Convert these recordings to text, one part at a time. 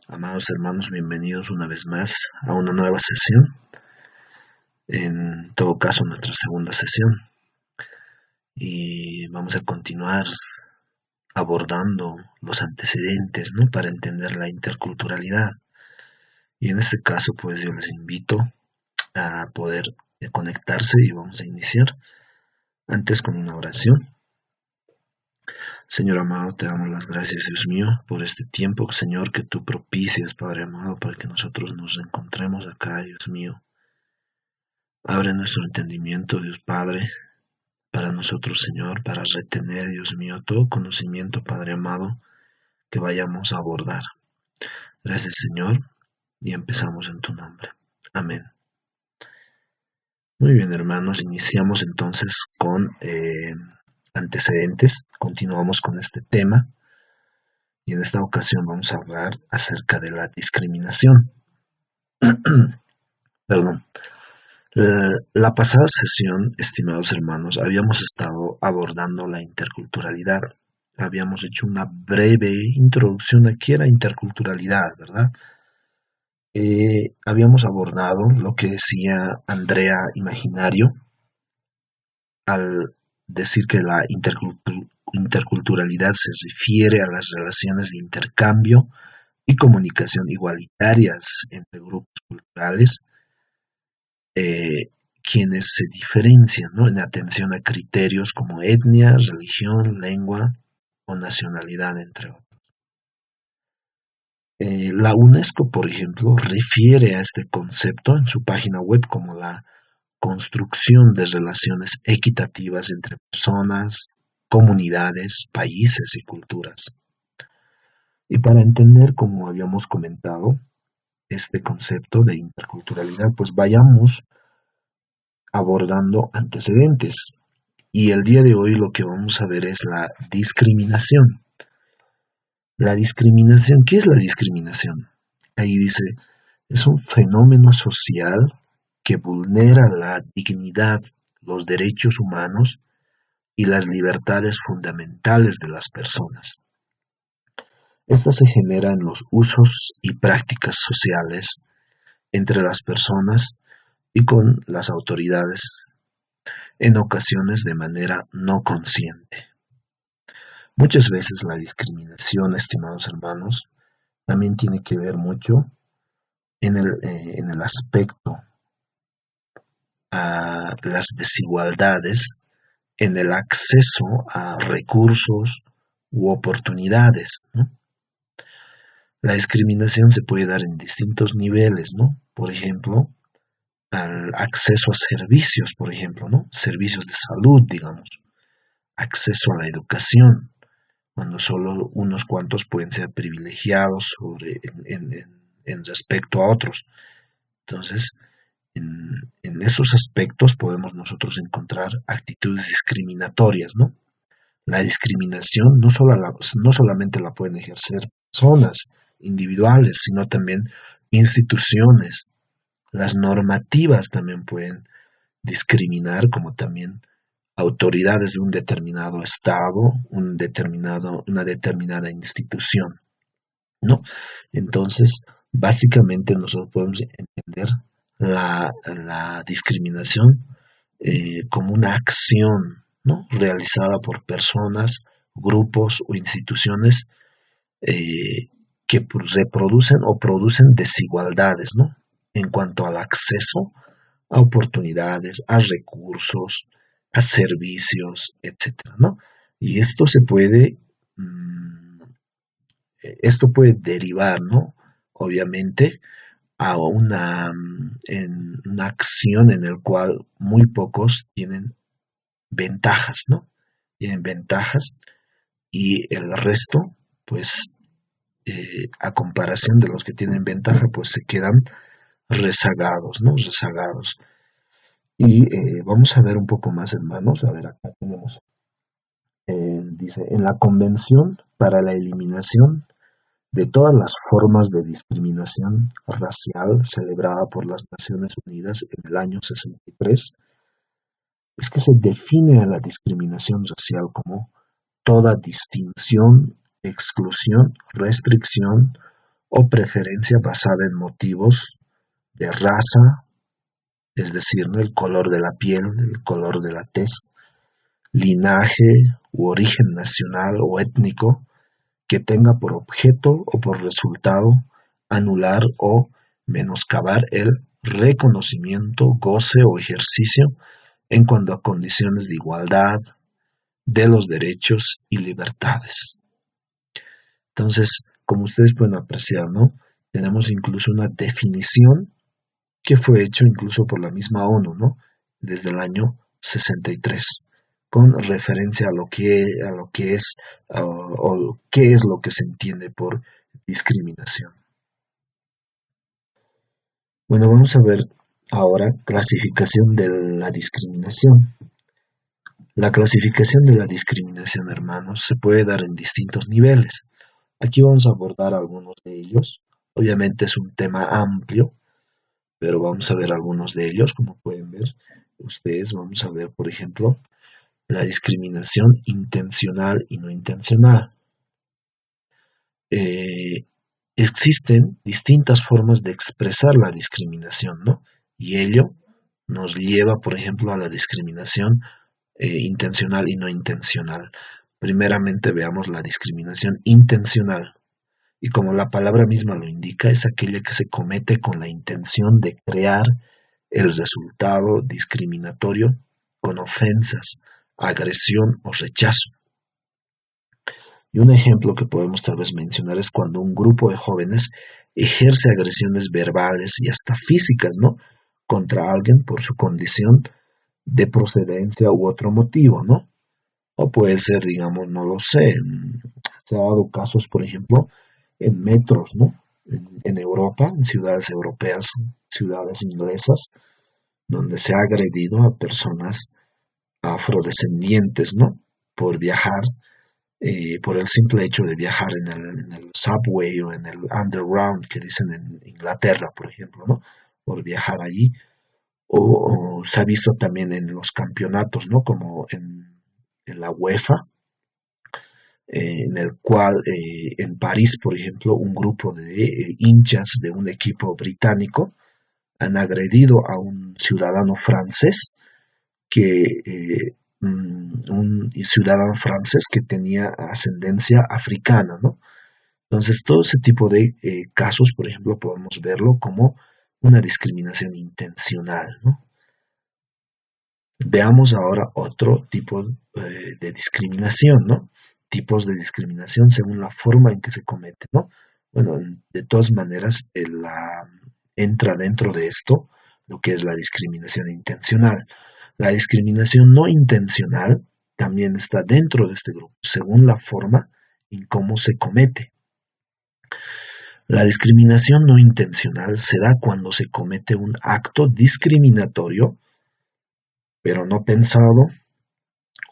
Amados hermanos, bienvenidos una vez más a una nueva sesión, en todo caso nuestra segunda sesión, y vamos a continuar abordando los antecedentes, ¿no? Para entender la interculturalidad. Y en este caso, pues yo les invito a poder conectarse y vamos a iniciar antes con una oración. Señor amado, te damos las gracias, Dios mío, por este tiempo, Señor, que tú propicias, Padre amado, para que nosotros nos encontremos acá, Dios mío. Abre nuestro entendimiento, Dios Padre, para nosotros, Señor, para retener, Dios mío, todo conocimiento, Padre amado, que vayamos a abordar. Gracias, Señor, y empezamos en tu nombre. Amén. Muy bien, hermanos, iniciamos entonces con antecedentes. Continuamos con este tema y en esta ocasión vamos a hablar acerca de la discriminación. Perdón. La pasada sesión, estimados hermanos, habíamos estado abordando la interculturalidad. Habíamos hecho una breve introducción a qué era interculturalidad, ¿verdad? Habíamos abordado lo que decía Andrea Imaginario al decir que la interculturalidad se refiere a las relaciones de intercambio y comunicación igualitarias entre grupos culturales, quienes se diferencian, ¿no? En atención a criterios como etnia, religión, lengua o nacionalidad, entre otros. La UNESCO, por ejemplo, refiere a este concepto en su página web como la construcción de relaciones equitativas entre personas, comunidades, países y culturas. Y para entender, como habíamos comentado, este concepto de interculturalidad, pues vayamos abordando antecedentes. Y el día de hoy lo que vamos a ver es la discriminación. La discriminación, ¿qué es la discriminación? Ahí dice, es un fenómeno social que vulnera la dignidad, los derechos humanos y las libertades fundamentales de las personas. Esta se genera en los usos y prácticas sociales entre las personas y con las autoridades, en ocasiones de manera no consciente. Muchas veces la discriminación, estimados hermanos, también tiene que ver mucho en el aspecto a las desigualdades en el acceso a recursos u oportunidades, ¿no? La discriminación se puede dar en distintos niveles, ¿no? Por ejemplo, al acceso a servicios, por ejemplo, ¿no? Servicios de salud, digamos, acceso a la educación, cuando solo unos cuantos pueden ser privilegiados en respecto a otros. Entonces, en esos aspectos podemos nosotros encontrar actitudes discriminatorias, ¿no? La discriminación no solamente la pueden ejercer personas individuales, sino también instituciones. Las normativas también pueden discriminar, como también autoridades de un determinado estado, una determinada institución, ¿no? Entonces, básicamente nosotros podemos entender la discriminación como una acción, ¿no? Realizada por personas, grupos o instituciones que reproducen o producen desigualdades, ¿no? En cuanto al acceso a oportunidades, a recursos, a servicios, etcétera, ¿no? Y esto puede derivar, ¿no? Obviamente a una acción en la cual muy pocos tienen ventajas, ¿no? Tienen ventajas y el resto, pues, a comparación de los que tienen ventaja, pues se quedan rezagados, ¿no? Rezagados. Y vamos a ver un poco más, hermanos. A ver, acá tenemos. Dice, en la Convención para la Eliminación de todas las formas de discriminación racial celebrada por las Naciones Unidas en el año 63, es que se define a la discriminación racial como toda distinción, exclusión, restricción o preferencia basada en motivos de raza, es decir, ¿no? El color de la piel, el color de la tez, linaje u origen nacional o étnico, que tenga por objeto o por resultado anular o menoscabar el reconocimiento, goce o ejercicio en cuanto a condiciones de igualdad de los derechos y libertades. Entonces, como ustedes pueden apreciar, ¿no? Tenemos incluso una definición que fue hecho incluso por la misma ONU, ¿no? Desde el año 63, con referencia a lo que es o qué es lo que se entiende por discriminación. Bueno, vamos a ver ahora clasificación de la discriminación. La clasificación de la discriminación, hermanos, se puede dar en distintos niveles. Aquí vamos a abordar algunos de ellos. Obviamente es un tema amplio, pero vamos a ver algunos de ellos, como pueden ver ustedes. Vamos a ver, por ejemplo, la discriminación intencional y no intencional. Existen distintas formas de expresar la discriminación, ¿no? Y ello nos lleva, por ejemplo, a la discriminación intencional y no intencional. Primeramente veamos la discriminación intencional. Y como la palabra misma lo indica, es aquella que se comete con la intención de crear el resultado discriminatorio con ofensas, agresión o rechazo. Y un ejemplo que podemos tal vez mencionar es cuando un grupo de jóvenes ejerce agresiones verbales y hasta físicas, ¿no? Contra alguien por su condición de procedencia u otro motivo, ¿no? O puede ser, digamos, no lo sé, se ha dado casos, por ejemplo, en metros, ¿no? En Europa, en ciudades europeas, ciudades inglesas, donde se ha agredido a personas afrodescendientes, ¿no? Por viajar, por el simple hecho de viajar en el subway o en el underground, que dicen en Inglaterra, por ejemplo, ¿no? Por viajar allí. O se ha visto también en los campeonatos, ¿no? Como en la UEFA, en el cual en París, por ejemplo, un grupo de hinchas de un equipo británico han agredido a un ciudadano francés un ciudadano francés que tenía ascendencia africana, ¿no? Entonces, todo ese tipo de casos, por ejemplo, podemos verlo como una discriminación intencional, ¿no? Veamos ahora otro tipo de discriminación, ¿no? Tipos de discriminación según la forma en que se comete, ¿no? Bueno, de todas maneras, entra dentro de esto lo que es la discriminación intencional. La discriminación no intencional también está dentro de este grupo, según la forma en cómo se comete. La discriminación no intencional se da cuando se comete un acto discriminatorio, pero no pensado,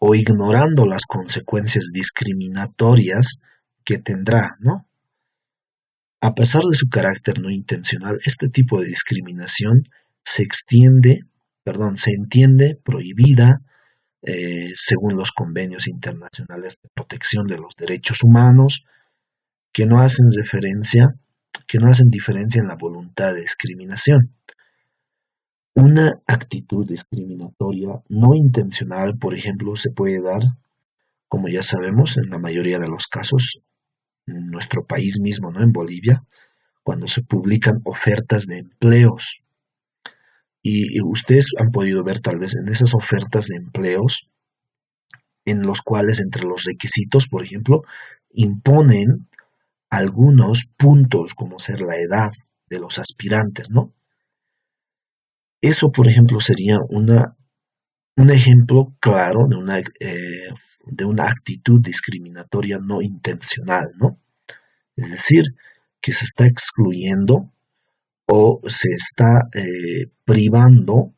o ignorando las consecuencias discriminatorias que tendrá, ¿no? A pesar de su carácter no intencional, este tipo de discriminación se entiende prohibida según los convenios internacionales de protección de los derechos humanos, que no hacen diferencia en la voluntad de discriminación. Una actitud discriminatoria no intencional, por ejemplo, se puede dar, como ya sabemos, en la mayoría de los casos, en nuestro país mismo, ¿no? En Bolivia, cuando se publican ofertas de empleos. Y ustedes han podido ver tal vez en esas ofertas de empleos, en los cuales entre los requisitos, por ejemplo, imponen algunos puntos, como ser la edad de los aspirantes, ¿no? Eso, por ejemplo, sería un ejemplo claro de una actitud discriminatoria no intencional, ¿no? Es decir, que se está excluyendo o se está privando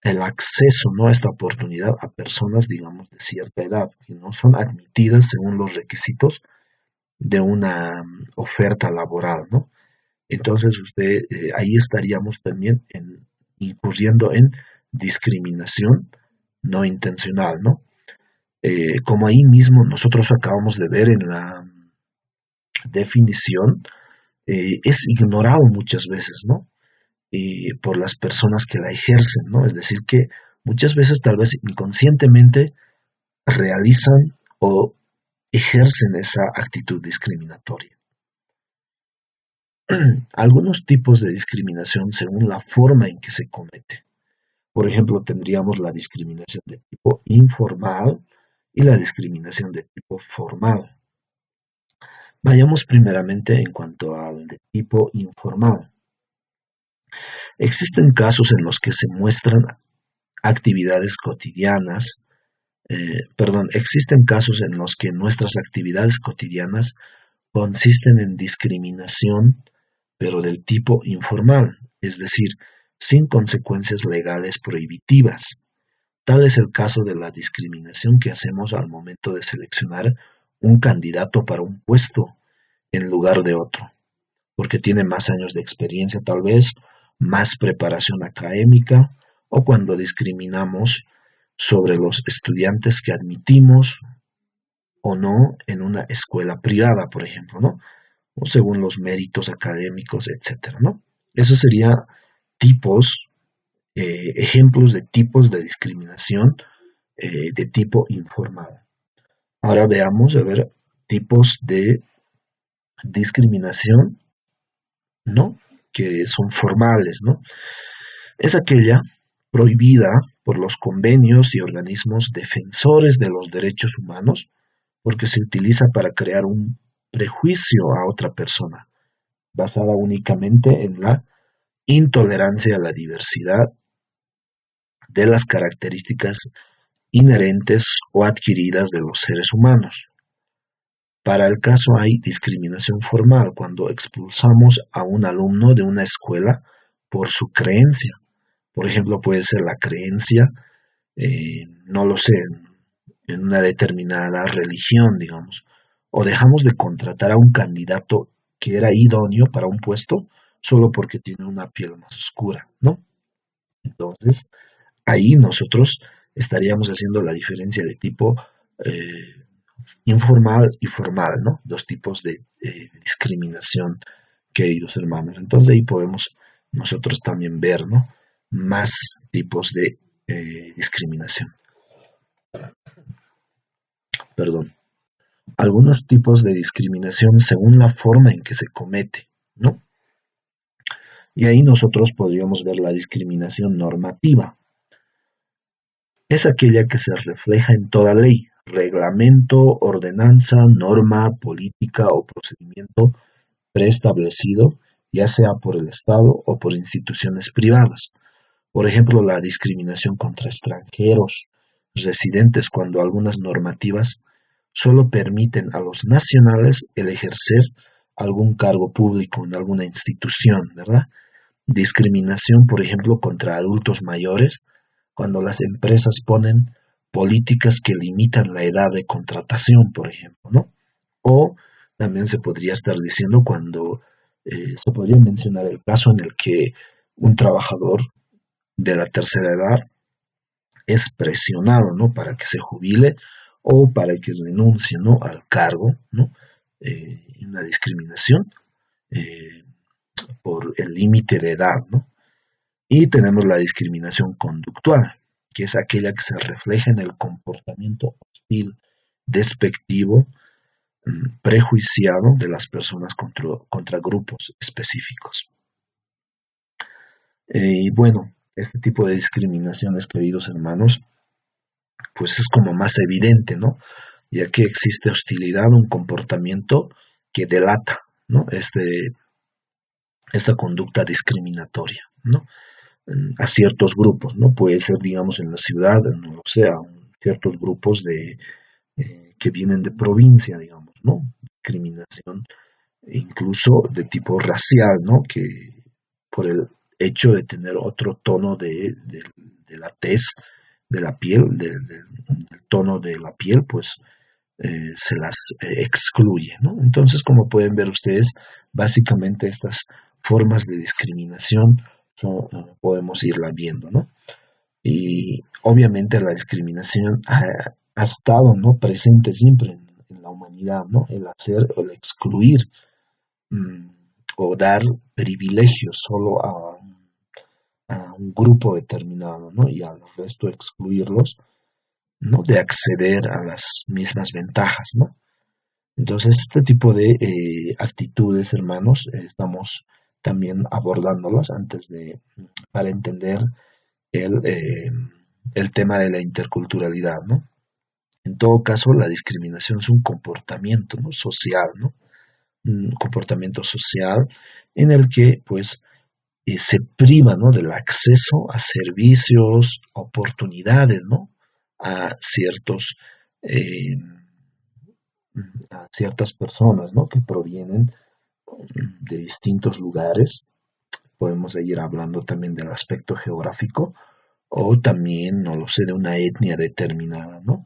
el acceso, ¿no? A esta oportunidad a personas, digamos, de cierta edad, que no son admitidas según los requisitos de una oferta laboral, ¿no? Entonces ahí estaríamos también incurriendo en discriminación no intencional, ¿no? Como ahí mismo nosotros acabamos de ver en la definición, es ignorado muchas veces, ¿no? Por las personas que la ejercen, ¿no? Es decir, que muchas veces tal vez inconscientemente realizan o ejercen esa actitud discriminatoria. Algunos tipos de discriminación según la forma en que se comete. Por ejemplo, tendríamos la discriminación de tipo informal y la discriminación de tipo formal. Vayamos primeramente en cuanto al de tipo informal. Existen casos en los que se muestran actividades cotidianas, existen casos en los que nuestras actividades cotidianas consisten en discriminación, pero del tipo informal, es decir, sin consecuencias legales prohibitivas. Tal es el caso de la discriminación que hacemos al momento de seleccionar un candidato para un puesto en lugar de otro, porque tiene más años de experiencia tal vez, más preparación académica, o cuando discriminamos sobre los estudiantes que admitimos o no en una escuela privada, por ejemplo, ¿no? O según los méritos académicos, etcétera, ¿no? Eso sería tipos, ejemplos de tipos de discriminación de tipo informal. Ahora veamos, a ver, tipos de discriminación, ¿no? Que son formales, ¿no? Es aquella prohibida por los convenios y organismos defensores de los derechos humanos porque se utiliza para crear un prejuicio a otra persona, basada únicamente en la intolerancia a la diversidad de las características inherentes o adquiridas de los seres humanos. Para el caso hay discriminación formal cuando expulsamos a un alumno de una escuela por su creencia. Por ejemplo, puede ser la creencia, no lo sé, en una determinada religión, digamos. O dejamos de contratar a un candidato que era idóneo para un puesto solo porque tiene una piel más oscura, ¿no? Entonces, ahí nosotros estaríamos haciendo la diferencia de tipo informal y formal, ¿no? Dos tipos de discriminación, queridos hermanos. Entonces ahí podemos nosotros también ver, ¿no? Más tipos de discriminación. Perdón. Algunos tipos de discriminación según la forma en que se comete, ¿no? Y ahí nosotros podríamos ver la discriminación normativa. Es aquella que se refleja en toda ley, reglamento, ordenanza, norma, política o procedimiento preestablecido, ya sea por el Estado o por instituciones privadas. Por ejemplo, la discriminación contra extranjeros, residentes, cuando algunas normativas solo permiten a los nacionales el ejercer algún cargo público en alguna institución, ¿verdad? Discriminación, por ejemplo, contra adultos mayores, cuando las empresas ponen políticas que limitan la edad de contratación, por ejemplo, ¿no? O también se podría estar diciendo cuando se podría mencionar el caso en el que un trabajador de la tercera edad es presionado, ¿no? Para que se jubile o para que renuncie, ¿no? Al cargo, ¿no? Una discriminación eh, por el límite de edad, ¿no? Y tenemos la discriminación conductual, que es aquella que se refleja en el comportamiento hostil, despectivo, prejuiciado de las personas contra grupos específicos. Y bueno, este tipo de discriminaciones, queridos hermanos, pues es como más evidente, ¿no? Ya que existe hostilidad, un comportamiento que delata, ¿no? Esta conducta discriminatoria, ¿no? A ciertos grupos, ¿no? Puede ser, digamos, en la ciudad, no lo sé, a ciertos grupos que vienen de provincia, digamos, ¿no? Discriminación incluso de tipo racial, ¿no? Que por el hecho de tener otro tono de la tez, de la piel, del tono de la piel, pues se las excluye, ¿no? Entonces, como pueden ver ustedes, básicamente estas formas de discriminación podemos irla viendo, ¿no? Y obviamente la discriminación ha estado, ¿no? Presente siempre en la humanidad, ¿no? El hacer, el excluir, o dar privilegios solo a un grupo determinado, ¿no? Y al resto excluirlos, ¿no? De acceder a las mismas ventajas, ¿no? Entonces, este tipo de actitudes, hermanos, estamos también abordándolas para entender el, eh, el tema de la interculturalidad, ¿no? En todo caso, la discriminación es un comportamiento, ¿no? Social, ¿no? Un comportamiento social en el que, pues, se priva, ¿no? Del acceso a servicios, a oportunidades, ¿no? A ciertos, eh, a ciertas personas, ¿no? Que provienen de distintos lugares. Podemos ir hablando también del aspecto geográfico o también, no lo sé, de una etnia determinada, ¿no?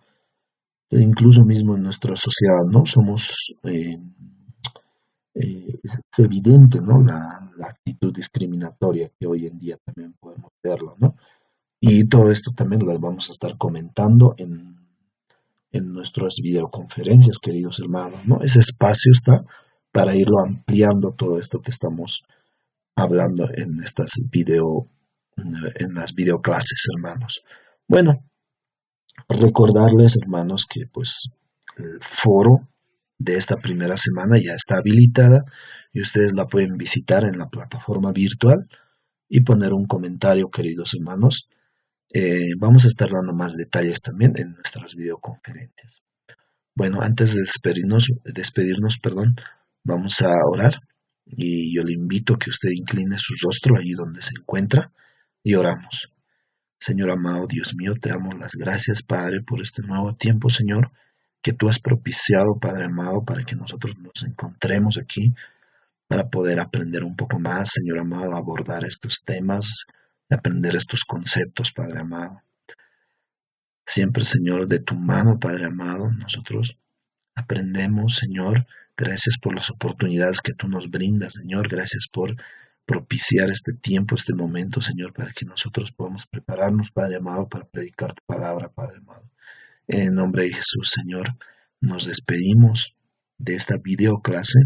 Incluso mismo en nuestra sociedad, ¿no? Es evidente, ¿no? La actitud discriminatoria que hoy en día también podemos verlo, ¿no? Y todo esto también lo vamos a estar comentando en nuestras videoconferencias, queridos hermanos, ¿no? Ese espacio está para irlo ampliando todo esto que estamos hablando en las videoclases, hermanos. Bueno, recordarles, hermanos, que pues el foro de esta primera semana ya está habilitada y ustedes la pueden visitar en la plataforma virtual y poner un comentario, queridos hermanos. Vamos a estar dando más detalles también en nuestras videoconferencias. Bueno, antes de despedirnos, perdón, vamos a orar y yo le invito a que usted incline su rostro allí donde se encuentra y oramos. Señor amado, Dios mío, te damos las gracias, Padre, por este nuevo tiempo, Señor, que tú has propiciado, Padre amado, para que nosotros nos encontremos aquí, para poder aprender un poco más, Señor amado, a abordar estos temas, aprender estos conceptos, Padre amado. Siempre, Señor, de tu mano, Padre amado, nosotros aprendemos, Señor. Gracias por las oportunidades que tú nos brindas, Señor. Gracias por propiciar este tiempo, este momento, Señor, para que nosotros podamos prepararnos, Padre amado, para predicar tu palabra, Padre amado. En nombre de Jesús, Señor, nos despedimos de esta videoclase,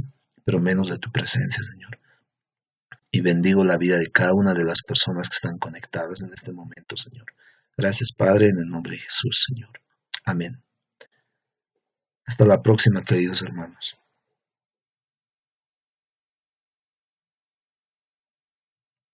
pero menos de tu presencia, Señor. Y bendigo la vida de cada una de las personas que están conectadas en este momento, Señor. Gracias, Padre, en el nombre de Jesús, Señor. Amén. Hasta la próxima, queridos hermanos.